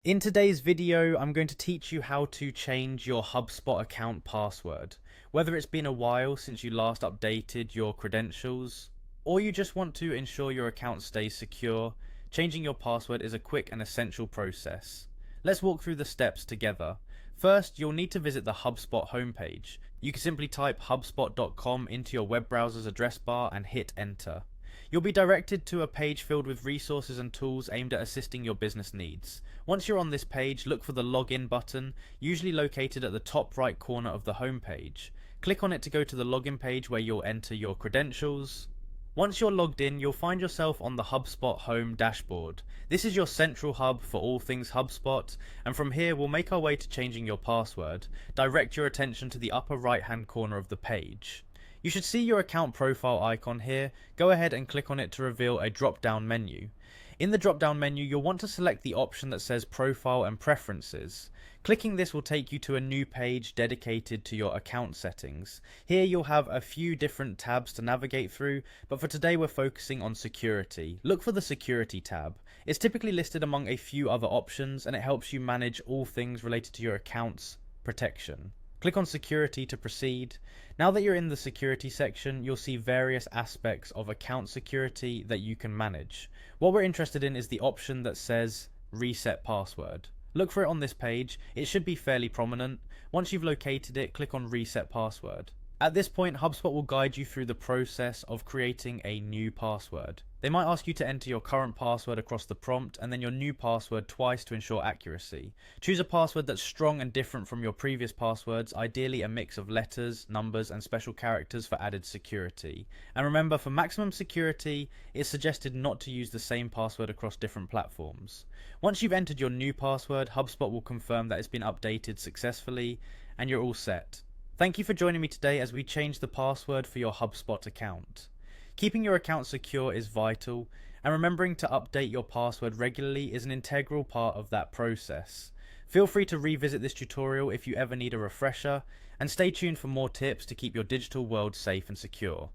In today's video, I'm going to teach you how to change your Hubspot account password. Whether it's been a while since you last updated your credentials, or you just want to ensure your account stays secure, changing your password is a quick and essential process. Let's walk through the steps together. First, you'll need to visit the Hubspot homepage. You can simply type hubspot.com into your web browser's address bar and hit enter. You'll be directed to a page filled with resources and tools aimed at assisting your business needs. Once you're on this page, look for the login button, usually located at the top right corner of the home page. Click on it to go to the login page where you'll enter your credentials. Once you're logged in, you'll find yourself on the HubSpot home dashboard. This is your central hub for all things HubSpot, and from here we'll make our way to changing your password. Direct your attention to the upper right hand corner of the page. You should see your account profile icon here. Go ahead and click on it to reveal a drop down menu. In the drop down menu, you'll want to select the option that says Profile and Preferences. Clicking this will take you to a new page dedicated to your account settings. Here you'll have a few different tabs to navigate through, but for today we're focusing on security. Look for the Security tab. It's typically listed among a few other options, and it helps you manage all things related to your account's protection. Click on Security to proceed. Now that you're in the Security section, you'll see various aspects of account security that you can manage. What we're interested in is the option that says Reset Password. Look for it on this page. It should be fairly prominent. Once you've located it, click on Reset Password. At this point, HubSpot will guide you through the process of creating a new password. They might ask you to enter your current password across the prompt and then your new password twice to ensure accuracy. Choose a password that's strong and different from your previous passwords, ideally a mix of letters, numbers, and special characters for added security. And remember, for maximum security, it's suggested not to use the same password across different platforms. Once you've entered your new password, HubSpot will confirm that it's been updated successfully and you're all set. Thank you for joining me today as we change the password for your HubSpot account. Keeping your account secure is vital, and remembering to update your password regularly is an integral part of that process. Feel free to revisit this tutorial if you ever need a refresher, and stay tuned for more tips to keep your digital world safe and secure.